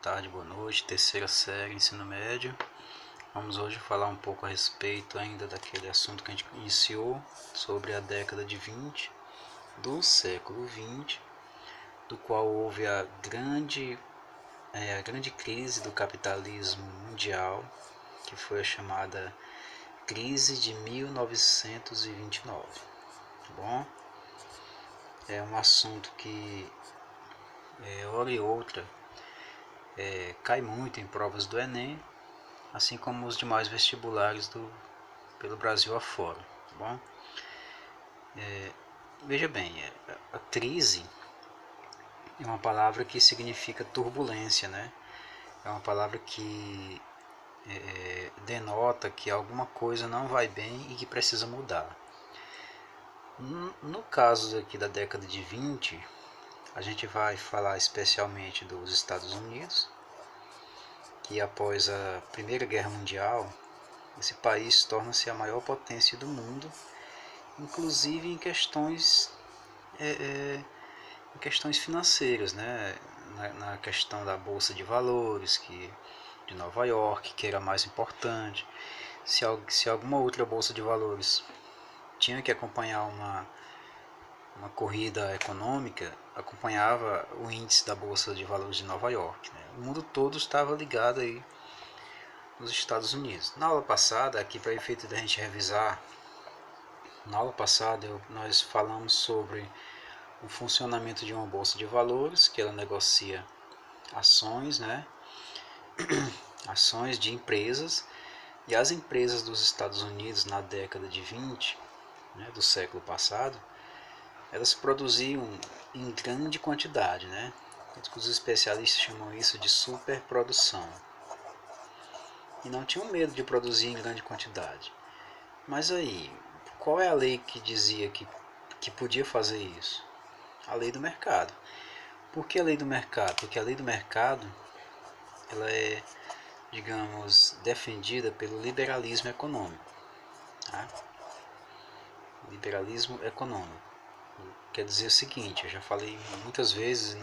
tarde, boa noite, terceira série, ensino médio. Vamos hoje falar um pouco a respeito ainda daquele assunto que a gente iniciou sobre a década de 20 do século 20, do qual houve a grande crise do capitalismo mundial, que foi a chamada crise de 1929. Bom, é um assunto que hora e outra cai muito em provas do Enem, assim como os demais vestibulares pelo Brasil afora. Tá bom? Veja bem, a crise é uma palavra que significa turbulência, né? É uma palavra que denota que alguma coisa não vai bem e que precisa mudar. No caso aqui da década de 20, a gente vai falar especialmente dos Estados Unidos, que após a Primeira Guerra Mundial, esse país torna-se a maior potência do mundo, inclusive em questões financeiras, né? Na questão da Bolsa de Valores de Nova York, que era mais importante. Se alguma outra Bolsa de Valores tinha que acompanhar uma corrida econômica, acompanhava o índice da Bolsa de Valores de Nova York, né? O mundo todo estava ligado aí nos Estados Unidos. Na aula passada, aqui para efeito da gente revisar, na aula passada nós falamos sobre o funcionamento de uma bolsa de valores, que ela negocia ações, né? Ações de empresas, e as empresas dos Estados Unidos na década de 20, né, do século passado, elas produziam em grande quantidade, né? Os especialistas chamam isso de superprodução. E não tinham medo de produzir em grande quantidade. Mas aí, qual é a lei que dizia que podia fazer isso? A lei do mercado. Por que a lei do mercado? Porque a lei do mercado ela é, digamos, defendida pelo liberalismo econômico. Tá? Liberalismo econômico. Quer dizer o seguinte, eu já falei muitas vezes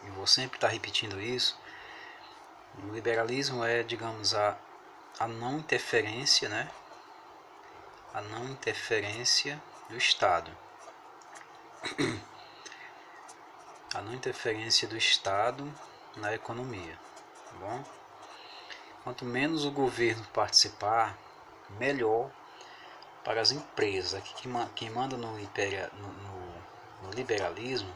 e vou sempre estar repetindo isso. O liberalismo é, digamos, a não interferência, né? A não interferência do Estado. A não interferência do Estado na economia. Tá bom? Quanto menos o governo participar, melhor para as empresas. Aqui quem manda no liberalismo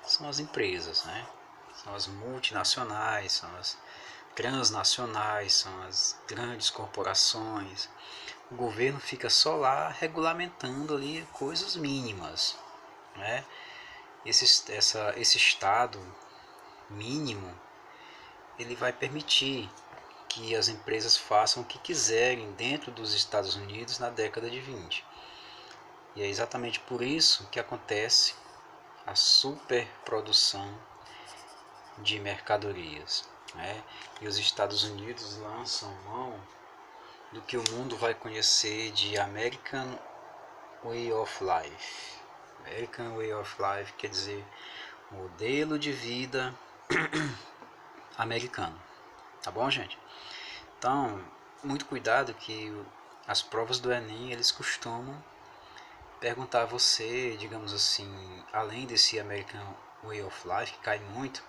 são as empresas, né? São as multinacionais, são as transnacionais, são as grandes corporações. O governo fica só lá regulamentando ali coisas mínimas, né? Esse Estado mínimo, ele vai permitir que as empresas façam o que quiserem dentro dos Estados Unidos na década de 20. E é exatamente por isso que acontece a superprodução de mercadorias, né? E os Estados Unidos lançam mão do que o mundo vai conhecer de American Way of Life. American Way of Life quer dizer modelo de vida americano. Tá bom, gente? Então, muito cuidado que as provas do Enem, eles costumam perguntar a você, digamos assim, além desse American Way of Life, que cai muito,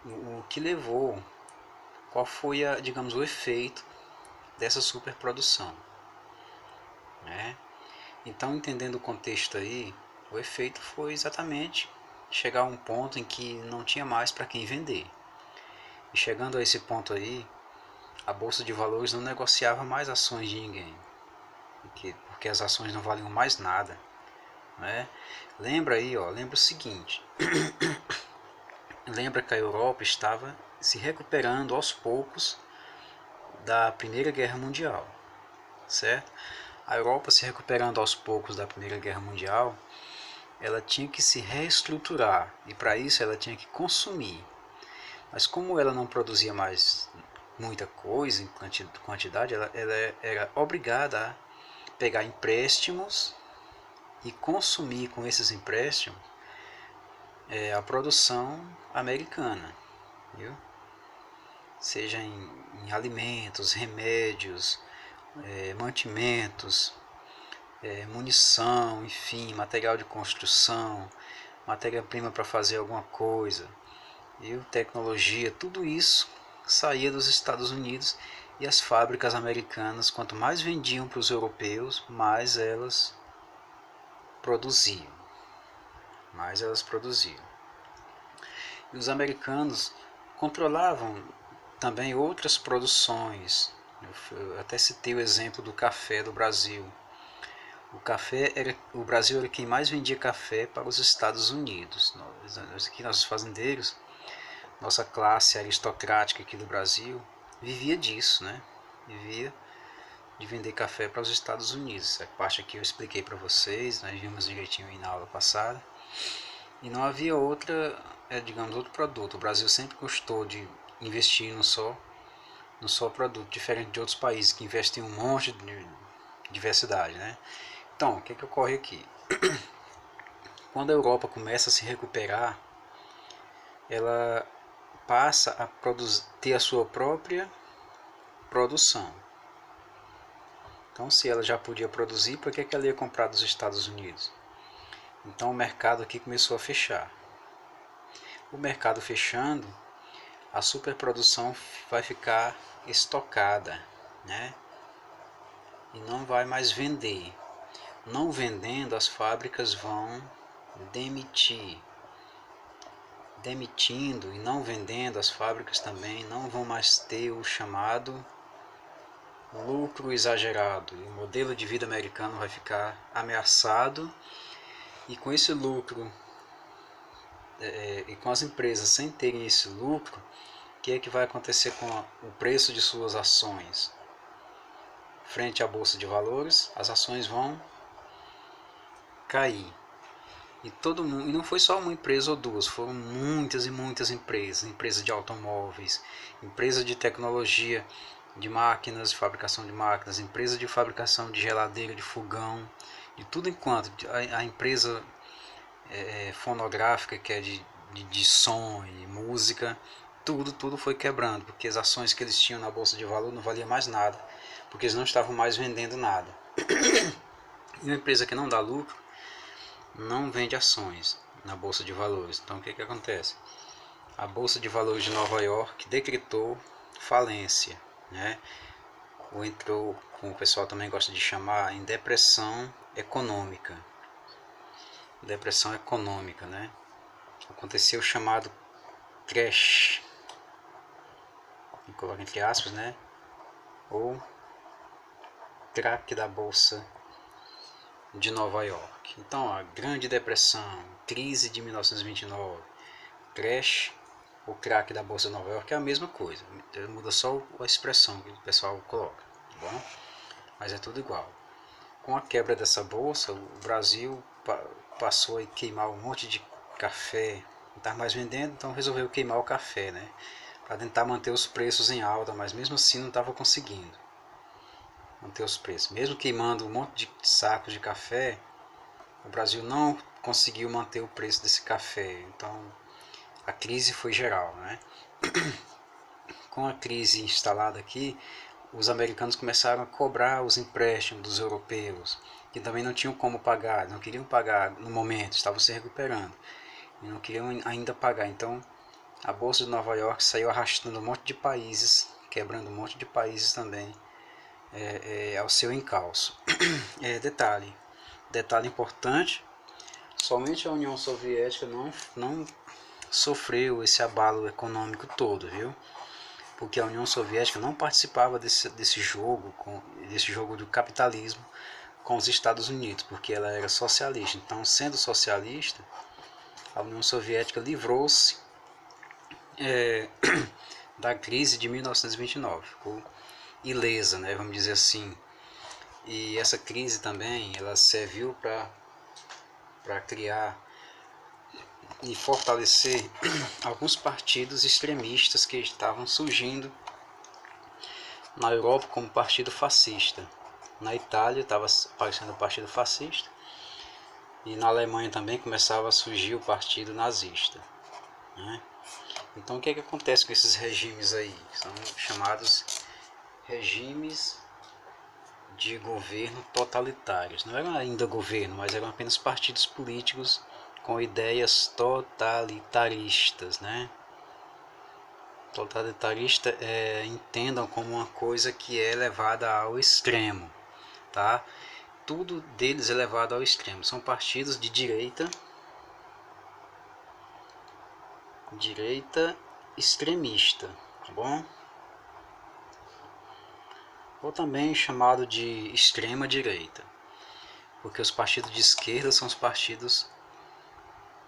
o que levou, qual foi, digamos, o efeito dessa superprodução, né? Então, entendendo o contexto aí, o efeito foi exatamente chegar a um ponto em que não tinha mais para quem vender. E chegando a esse ponto aí, a Bolsa de Valores não negociava mais ações de ninguém, porque as ações não valiam mais nada, né? Lembra aí, lembra o seguinte, lembra que a Europa estava se recuperando aos poucos da Primeira Guerra Mundial, certo? A Europa se recuperando aos poucos da Primeira Guerra Mundial, ela tinha que se reestruturar e para isso ela tinha que consumir. Mas como ela não produzia mais muita coisa em quantidade, ela era obrigada a pegar empréstimos e consumir com esses empréstimos a produção americana. viu? Seja em alimentos, remédios, mantimentos, munição, enfim, material de construção, matéria-prima para fazer alguma coisa, viu? Tecnologia, tudo isso saía dos Estados Unidos, e as fábricas americanas, quanto mais vendiam para os europeus, mais elas produziam. E os americanos controlavam também outras produções. Eu até citei o exemplo do café do Brasil. O Brasil era quem mais vendia café para os Estados Unidos. Aqui, nossos fazendeiros, nossa classe aristocrática aqui do Brasil, vivia disso, né? Vivia de vender café para os Estados Unidos. A parte aqui eu expliquei para vocês, nós vimos direitinho aí na aula passada. E não havia digamos, outro produto. O Brasil sempre gostou de investir no só produto, diferente de outros países que investem um monte de diversidade, né? Então, o que ocorre aqui? Quando a Europa começa a se recuperar, ela passa a ter a sua própria produção. Então, se ela já podia produzir, por que ela ia comprar dos Estados Unidos? Então, o mercado aqui começou a fechar. O mercado fechando, a superprodução vai ficar estocada, né? E não vai mais vender. Não vendendo, as fábricas vão demitir. Demitindo e não vendendo, as fábricas também não vão mais ter o chamado lucro exagerado. E o modelo de vida americano vai ficar ameaçado, e com esse lucro, e com as empresas sem terem esse lucro, o que é que vai acontecer com o preço de suas ações? Frente à Bolsa de Valores, as ações vão cair. E todo mundo, e não foi só uma empresa ou duas, foram muitas e muitas empresas. Empresas de automóveis, empresas de tecnologia, de máquinas, de fabricação de máquinas, empresa de fabricação de geladeira, de fogão, de tudo enquanto. A empresa fonográfica, que é de som e música, tudo foi quebrando, porque as ações que eles tinham na Bolsa de Valor não valia mais nada, porque eles não estavam mais vendendo nada. E uma empresa que não dá lucro não vende ações na Bolsa de Valores. Então o que acontece? A Bolsa de Valores de Nova York decretou falência, né? Ou entrou, como o pessoal também gosta de chamar, em depressão econômica. Depressão econômica, né? Aconteceu o chamado crash, coloca entre aspas, né? Ou crack da Bolsa de Nova York. Então, a Grande Depressão, crise de 1929, crash ou crack da Bolsa de Nova York é a mesma coisa, muda só a expressão que o pessoal coloca, tá bom? Mas é tudo igual. Com a quebra dessa bolsa, o Brasil passou a queimar um monte de café, não estava mais vendendo, então resolveu queimar o café, né? Para tentar manter os preços em alta, mas mesmo assim não estava conseguindo manter os preços. Mesmo queimando um monte de sacos de café, o Brasil não conseguiu manter o preço desse café. Então a crise foi geral, né? Com a crise instalada aqui, os americanos começaram a cobrar os empréstimos dos europeus, que também não tinham como pagar, não queriam pagar no momento, estavam se recuperando e não queriam ainda pagar. Então a Bolsa de Nova York saiu arrastando um monte de países, quebrando um monte de países também ao seu encalço. Detalhe importante, somente a União Soviética não sofreu esse abalo econômico todo, viu? Porque a União Soviética não participava desse jogo do capitalismo com os Estados Unidos, porque ela era socialista. Então, sendo socialista, a União Soviética livrou-se da crise de 1929, ficou ilesa, né, vamos dizer assim. E essa crise também ela serviu para criar e fortalecer alguns partidos extremistas que estavam surgindo na Europa, como o Partido Fascista. Na Itália estava aparecendo o Partido Fascista, e na Alemanha também começava a surgir o Partido Nazista, né? Então o que é que acontece com esses regimes aí? São chamados regimes de governo totalitários. Não eram ainda governo, mas eram apenas partidos políticos com ideias totalitaristas, né? Totalitarista entendam como uma coisa que é levada ao extremo, tá? Tudo deles é levado ao extremo. São partidos de direita extremista, tá bom? Ou também chamado de extrema direita, porque os partidos de esquerda são os partidos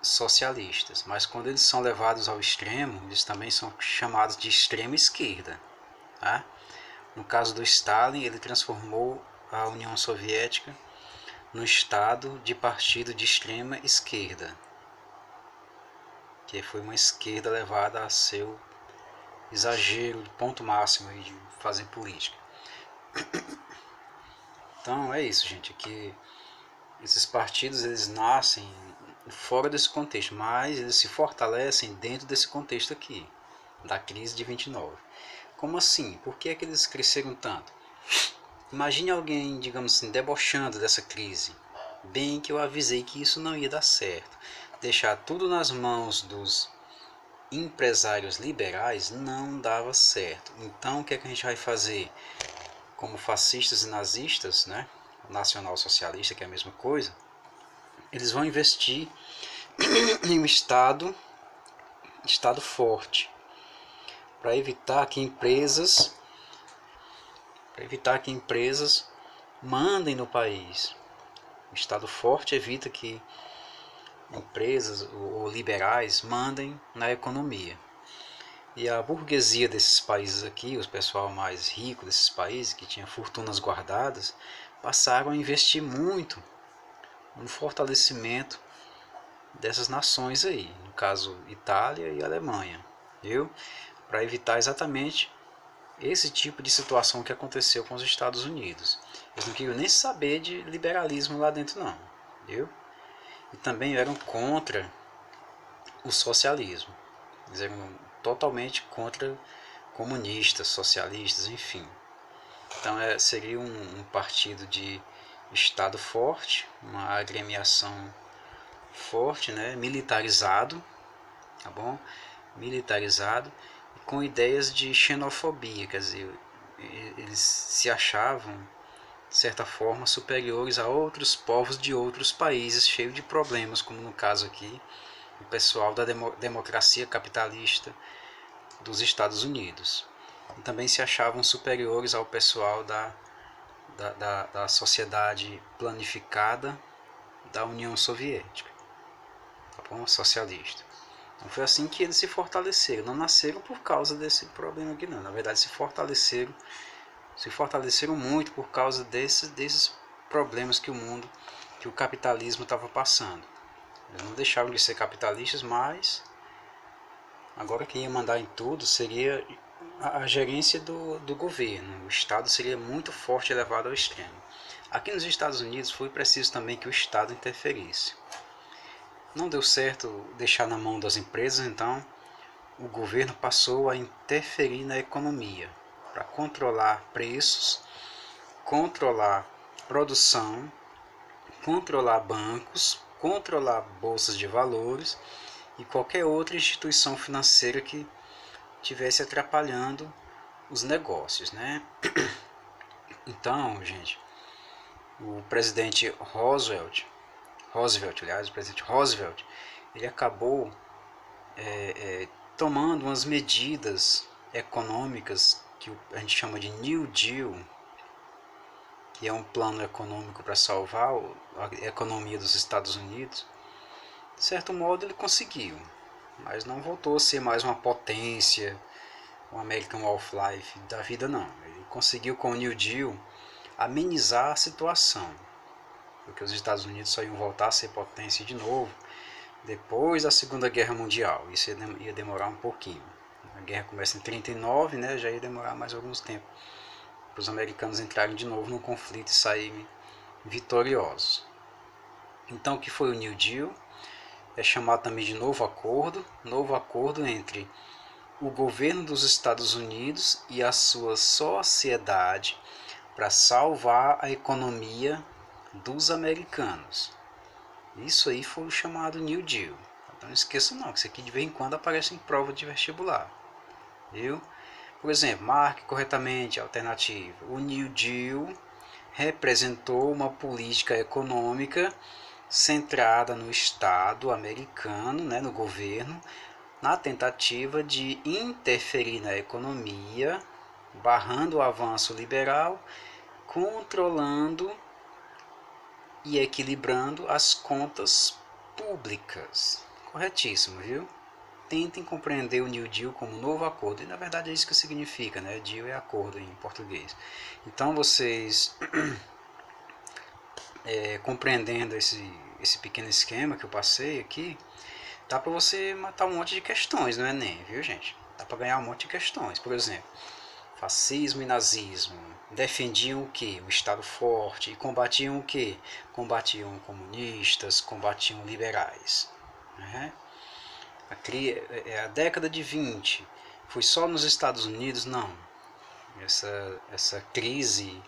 socialistas, mas quando eles são levados ao extremo, eles também são chamados de extrema esquerda, tá? No caso do Stalin, ele transformou a União Soviética no estado de partido de extrema esquerda, que foi uma esquerda levada a seu exagero, ponto máximo de fazer política. Então é isso, gente, que esses partidos eles nascem fora desse contexto, mas eles se fortalecem dentro desse contexto aqui, da crise de 29. Como assim? Por que é que eles cresceram tanto? Imagine alguém, digamos assim, debochando dessa crise. Bem que eu avisei que isso não ia dar certo. Deixar tudo nas mãos dos empresários liberais não dava certo. Então o que é que a gente vai fazer? Como fascistas e nazistas, né? Nacional-socialista, que é a mesma coisa, eles vão investir em um Estado forte, para evitar que empresas mandem no país. O Estado forte evita que empresas ou liberais mandem na economia. E a burguesia desses países aqui, o pessoal mais rico desses países, que tinha fortunas guardadas, passaram a investir muito no fortalecimento dessas nações aí, no caso Itália e Alemanha, viu? Para evitar exatamente esse tipo de situação que aconteceu com os Estados Unidos. Eles não queriam nem saber de liberalismo lá dentro não, viu? E também eram contra o socialismo. Eles eram totalmente contra comunistas, socialistas, enfim. Então seria um partido de Estado forte, uma agremiação forte, né, militarizado, tá bom? Militarizado, com ideias de xenofobia, quer dizer, eles se achavam, de certa forma, superiores a outros povos de outros países, cheios de problemas, como no caso aqui, o pessoal da democracia capitalista dos Estados Unidos. E também se achavam superiores ao pessoal da sociedade planificada da União Soviética, tá bom? Socialista. Então foi assim que eles se fortaleceram. Não nasceram por causa desse problema aqui não. Na verdade se fortaleceram muito por causa desses problemas que o capitalismo estava passando. Eles não deixaram de ser capitalistas, mas agora quem ia mandar em tudo seria a gerência do governo. O Estado seria muito forte e elevado ao extremo. Aqui nos Estados Unidos foi preciso também que o Estado interferisse. Não deu certo deixar na mão das empresas, então o governo passou a interferir na economia para controlar preços, controlar produção, controlar bancos, controlar bolsas de valores e qualquer outra instituição financeira que estivesse atrapalhando os negócios, né? Então, gente, o presidente Roosevelt, ele acabou tomando umas medidas econômicas que a gente chama de New Deal, que é um plano econômico para salvar a economia dos Estados Unidos. De certo modo ele conseguiu, mas não voltou a ser mais uma potência, um American Way of Life da vida não. Ele conseguiu com o New Deal amenizar a situação, porque os Estados Unidos só iam voltar a ser potência de novo depois da Segunda Guerra Mundial. Isso ia demorar um pouquinho. A guerra começa em 1939, né? Já ia demorar mais alguns tempos para os americanos entrarem de novo no conflito e saírem vitoriosos. Então o que foi o New Deal? É chamado também de novo acordo entre o governo dos Estados Unidos e a sua sociedade para salvar a economia dos americanos. Isso aí foi o chamado New Deal. Então não esqueça não, que isso aqui de vez em quando aparece em prova de vestibular. Viu? Por exemplo, marque corretamente a alternativa. O New Deal representou uma política econômica centrada no Estado americano, né, no governo, na tentativa de interferir na economia, barrando o avanço liberal, controlando e equilibrando as contas públicas. Corretíssimo, viu? Tentem compreender o New Deal como um novo acordo. E na verdade é isso que significa, né? Deal é acordo em português. Então vocês, compreendendo esse pequeno esquema que eu passei aqui, dá para você matar um monte de questões no Enem, viu gente? Dá para ganhar um monte de questões. Por exemplo, fascismo e nazismo defendiam o que? O Estado forte. E combatiam o que? Combatiam comunistas, combatiam liberais. Né? A década de 20 foi só nos Estados Unidos? Não. Essa crise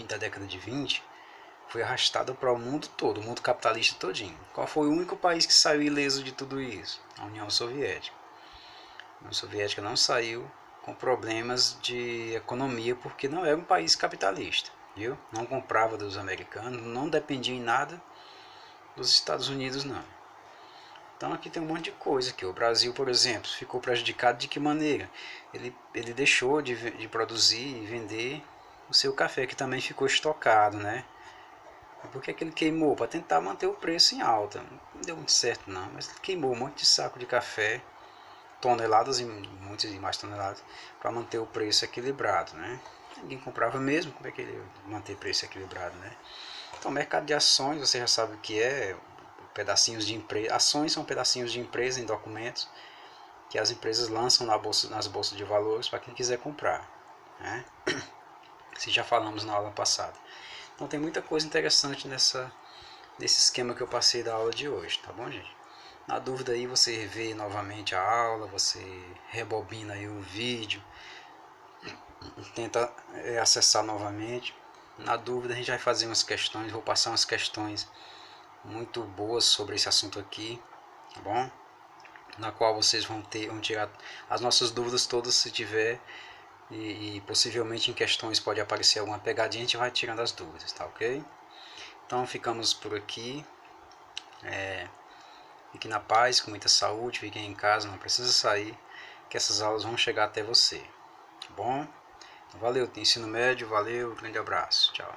da década de 20 foi arrastada para o mundo todo, o mundo capitalista todinho. Qual foi o único país que saiu ileso de tudo isso? A União Soviética. A União Soviética não saiu com problemas de economia porque não era um país capitalista, viu? Não comprava dos americanos, não dependia em nada dos Estados Unidos, não. Então aqui tem um monte de coisa aqui. O Brasil, por exemplo, ficou prejudicado de que maneira? Ele deixou de produzir e vender o seu café, que também ficou estocado, né? Por que ele queimou? Para tentar manter o preço em alta. Não deu muito certo não, mas ele queimou um monte de saco de café, toneladas e muitas e mais toneladas, para manter o preço equilibrado, né? Ninguém comprava mesmo, como é que ele ia manter o preço equilibrado, né? Então, mercado de ações, você já sabe o que é, pedacinhos de empresa. Ações são pedacinhos de empresa em documentos que as empresas lançam nas bolsas de valores para quem quiser comprar, né? Se já falamos na aula passada. Então tem muita coisa interessante nesse esquema que eu passei da aula de hoje, tá bom, gente? Na dúvida aí você vê novamente a aula, você rebobina aí o vídeo, tenta acessar novamente. Na dúvida a gente vai fazer umas questões, vou passar umas questões muito boas sobre esse assunto aqui, tá bom? Na qual vocês vão tirar as nossas dúvidas todas, se tiver, e possivelmente em questões pode aparecer alguma pegadinha, a gente vai tirando as dúvidas, tá ok? Então ficamos por aqui. Fique na paz, com muita saúde, fiquem em casa, não precisa sair, que essas aulas vão chegar até você, tá bom? Então, valeu, ensino médio, valeu, grande abraço, tchau.